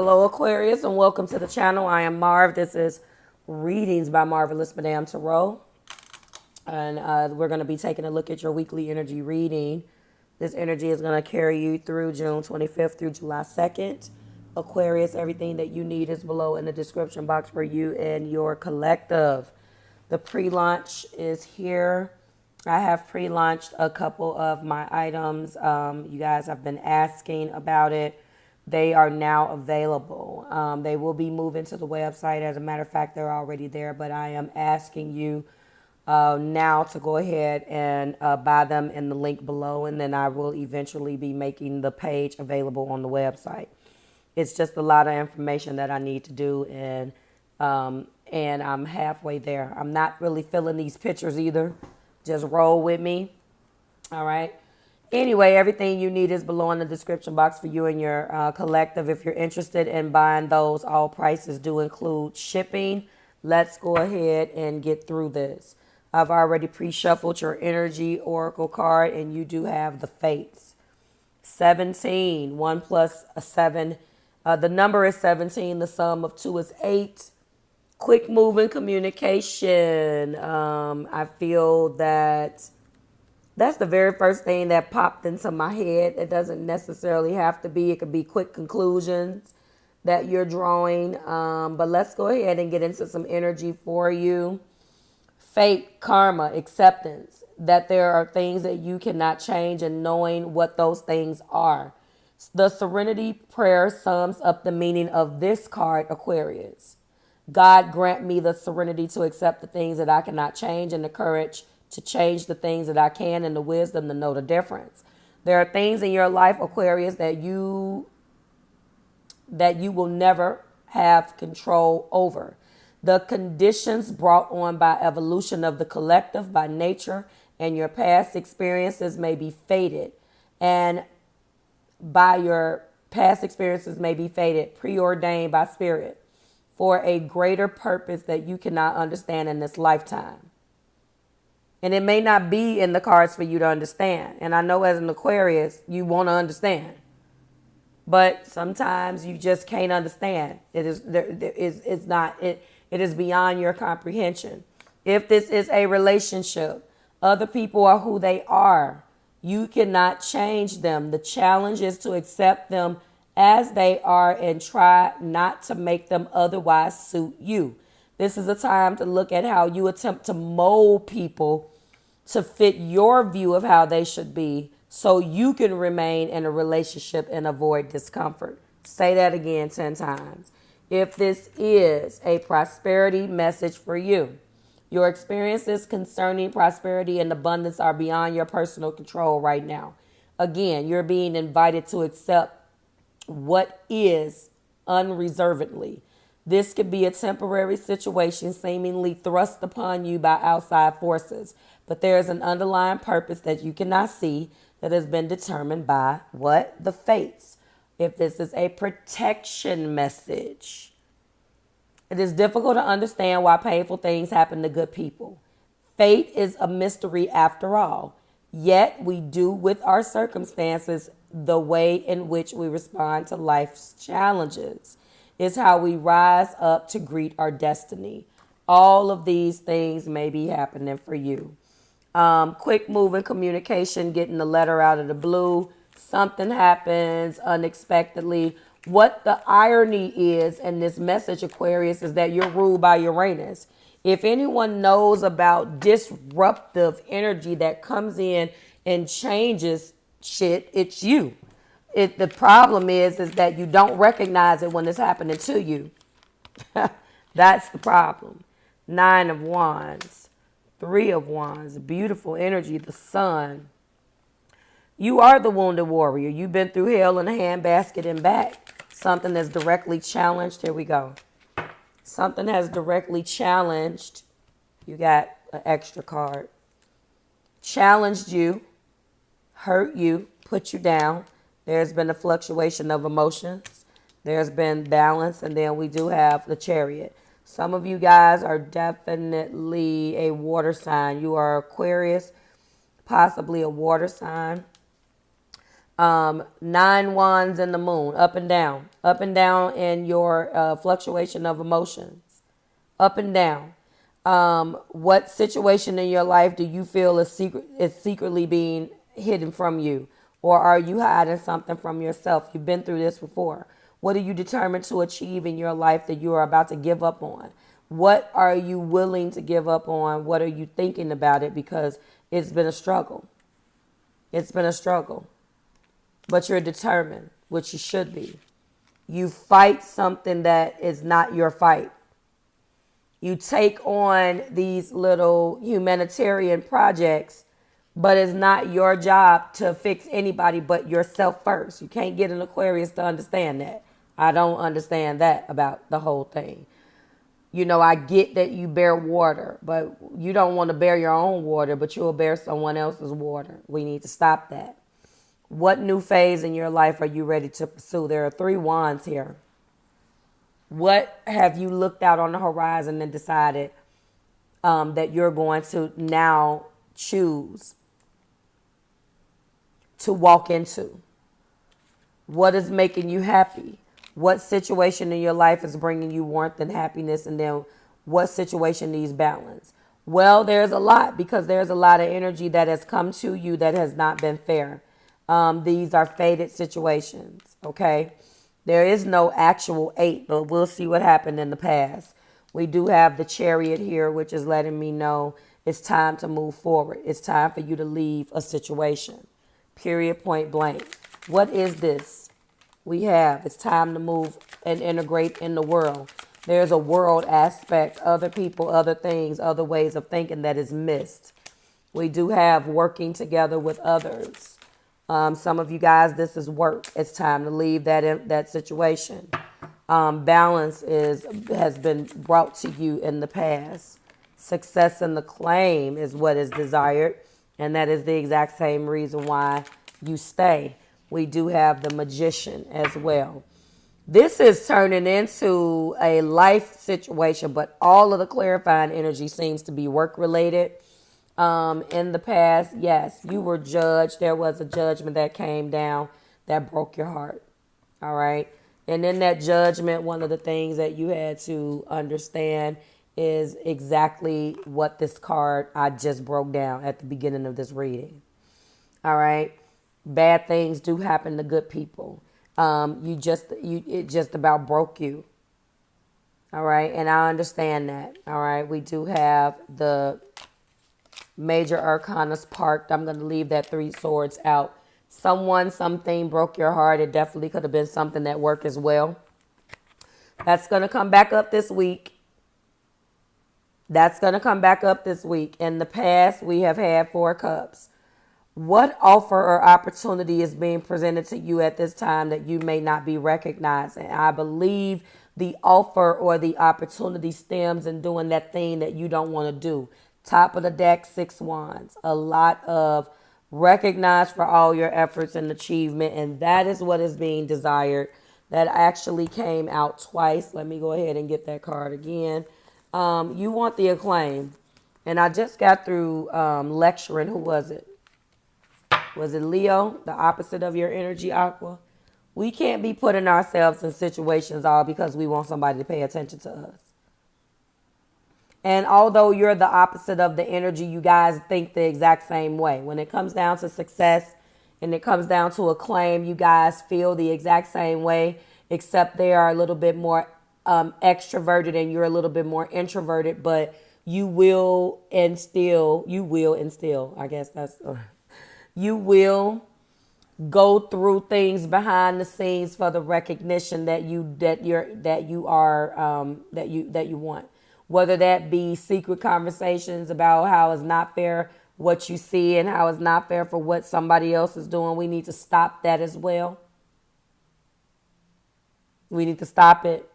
Hello Aquarius and welcome to the channel. I am Marv. This is Readings by Marvelous Madame THRU. And we're going to be taking a look at your weekly energy reading. This energy is going to carry you through June 25th through July 2nd. Aquarius, everything that you need is below in the description box for you and your collective. The pre-launch is here. I have pre-launched a couple of my items. You guys have been asking about it. They are now available. They will be moving to the website. As a matter of fact, they're already there, but I am asking you now to go ahead and buy them in the link below, and then I will eventually be making the page available on the website. It's just a lot of information that I need to do, and I'm halfway there. I'm not really feeling these pictures either. Just roll with me. All right. Anyway, everything you need is below in the description box for you and your collective. If you're interested in buying those, all prices do include shipping. Let's go ahead and get through this. I've already pre-shuffled your energy oracle card, and you do have the fates. 17, 1 plus a 7. The number is 17. The sum of 2 is 8. Quick moving communication. I feel that that's the very first thing that popped into my head. It doesn't necessarily have to be. It could be quick conclusions that you're drawing. But let's go ahead and get into some energy for you. Fate, karma, acceptance. That there are things that you cannot change and knowing what those things are. The Serenity Prayer sums up the meaning of this card, Aquarius. God grant me the serenity to accept the things that I cannot change and the courage to change the things that I can and the wisdom to know the difference. There are things in your life, Aquarius, that you will never have control over. The conditions brought on by evolution of the collective, by nature, and your past experiences may be fated. And by your past experiences may be fated, preordained by spirit for a greater purpose that you cannot understand in this lifetime. And it may not be in the cards for you to understand. And I know as an Aquarius, you want to understand. But sometimes you just can't understand. It is beyond your comprehension. If this is a relationship, other people are who they are. You cannot change them. The challenge is to accept them as they are and try not to make them otherwise suit you. This is a time to look at how you attempt to mold people to fit your view of how they should be so you can remain in a relationship and avoid discomfort. Say that again 10 times. If this is a prosperity message for you, your experiences concerning prosperity and abundance are beyond your personal control right now. Again, you're being invited to accept what is unreservedly. This could be a temporary situation seemingly thrust upon you by outside forces, but there is an underlying purpose that you cannot see that has been determined by what? The fates. If this is a protection message, it is difficult to understand why painful things happen to good people. Fate is a mystery after all, yet we do with our circumstances the way in which we respond to life's challenges is how we rise up to greet our destiny. All of these things may be happening for you. Quick moving communication, getting the letter out of the blue. Something happens unexpectedly. What the irony is in this message, Aquarius, is that you're ruled by Uranus. If anyone knows about disruptive energy that comes in and changes shit, it's you. The problem is that you don't recognize it when it's happening to you. That's the problem. 9 of Wands, 3 of Wands, beautiful energy, the Sun. You are the wounded warrior. You've been through hell in a handbasket and back. Something that's directly challenged. Here we go. Something has directly challenged. You got an extra card. Challenged you, hurt you, put you down. There's been a fluctuation of emotions. There's been balance. And then we do have the Chariot. Some of you guys are definitely a water sign. You are Aquarius, possibly a water sign. Nine wands and the moon, up and down in your fluctuation of emotions, up and down. What situation in your life do you feel is secretly being hidden from you? Or are you hiding something from yourself? You've been through this before. What are you determined to achieve in your life that you are about to give up on? What are you willing to give up on? What are you thinking about it? Because it's been a struggle. It's been a struggle. But you're determined, which you should be. You fight something that is not your fight. You take on these little humanitarian projects, but it's not your job to fix anybody but yourself first. You can't get an Aquarius to understand that. I don't understand that about the whole thing. You know, I get that you bear water, but you don't want to bear your own water, but you'll bear someone else's water. We need to stop that. What new phase in your life are you ready to pursue? There are 3 wands here. What have you looked out on the horizon and decided that you're going to now choose to walk into? What is making you happy? What situation in your life is bringing you warmth and happiness? And then what situation needs balance? Well, there's a lot, because there's a lot of energy that has come to you that has not been fair. These are fated situations, okay? There is no actual 8, but we'll see what happened in the past. We do have the Chariot here, which is letting me know it's time to move forward. It's time for you to leave a situation. Period, point blank. What is this? We have, it's time to move and integrate in the world. There's a world aspect, other people, other things, other ways of thinking that is missed. We do have working together with others. Some of you guys, this is work. It's time to leave that situation. Balance has been brought to you in the past. Success and the claim is what is desired, and that is the exact same reason why you stay. We do have the Magician as well. This is turning into a life situation, but all of the clarifying energy seems to be work-related. In the past, yes, you were judged. There was a judgment that came down that broke your heart. All right. And in that judgment, one of the things that you had to understand is exactly what this card I just broke down at the beginning of this reading. All right. Bad things do happen to good people. It just about broke you. All right. And I understand that. All right. We do have the Major Arcana's parked. I'm going to leave that 3 swords out. Something broke your heart. It definitely could have been something at work as well. That's going to come back up this week. That's going to come back up this week. In the past, we have had 4 cups. What offer or opportunity is being presented to you at this time that you may not be recognizing? I believe the offer or the opportunity stems in doing that thing that you don't want to do. Top of the deck, 6 wands. A lot of recognize for all your efforts and achievement. And that is what is being desired. That actually came out twice. Let me go ahead and get that card again. You want the acclaim. And I just got through lecturing. Who was it? Was it Leo? The opposite of your energy, Aqua? We can't be putting ourselves in situations all because we want somebody to pay attention to us. And although you're the opposite of the energy, you guys think the exact same way. When it comes down to success and it comes down to acclaim, you guys feel the exact same way, except they are a little bit more extroverted and you're a little bit more introverted, but you will instill, I guess that's, you will go through things behind the scenes for the recognition that you want. Whether that be secret conversations about how it's not fair what you see and how it's not fair for what somebody else is doing. We need to stop that as well. We need to stop it.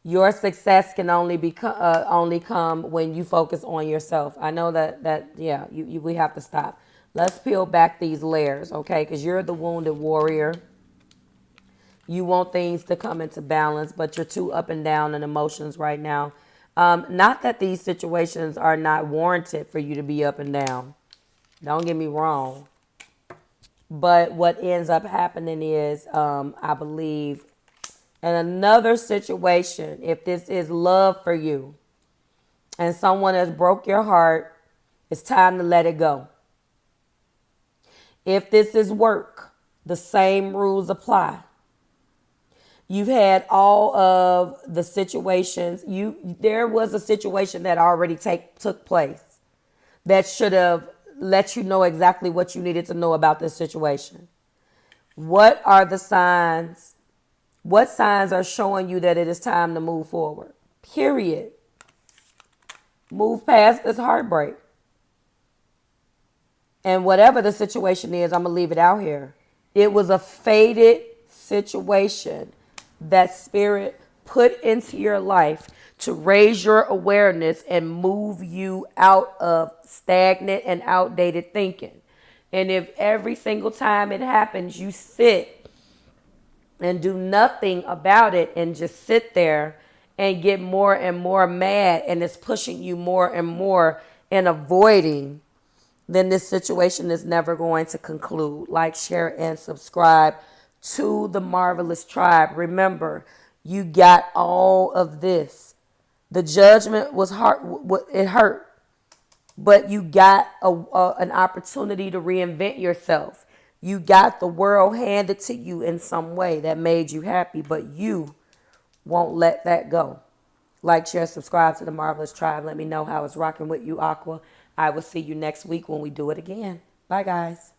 Your success can only come when you focus on yourself. I know we have to stop. Let's peel back these layers, okay? Because you're the wounded warrior. You want things to come into balance, but you're too up and down in emotions right now. Not that these situations are not warranted for you to be up and down. Don't get me wrong. But what ends up happening is, I believe, in another situation, if this is love for you and someone has broke your heart, it's time to let it go. If this is work, the same rules apply. You've had all of the situations. There was a situation that already took place that should have let you know exactly what you needed to know about this situation. What are the signs? What signs are showing you that it is time to move forward? Period. Move past this heartbreak. And whatever the situation is, I'm going to leave it out here. It was a fated situation that Spirit put into your life to raise your awareness and move you out of stagnant and outdated thinking. And if every single time it happens, you sit and do nothing about it and just sit there and get more and more mad, and it's pushing you more and more and avoiding, then this situation is never going to conclude. Like, share, and subscribe to the Marvelous Tribe. Remember, you got all of this. The judgment was hard. It hurt. But you got an opportunity to reinvent yourself. You got the world handed to you in some way that made you happy, but you won't let that go. Like, share, subscribe to the Marvelous Tribe. Let me know how it's rocking with you, Aqua. I will see you next week when we do it again. Bye, guys.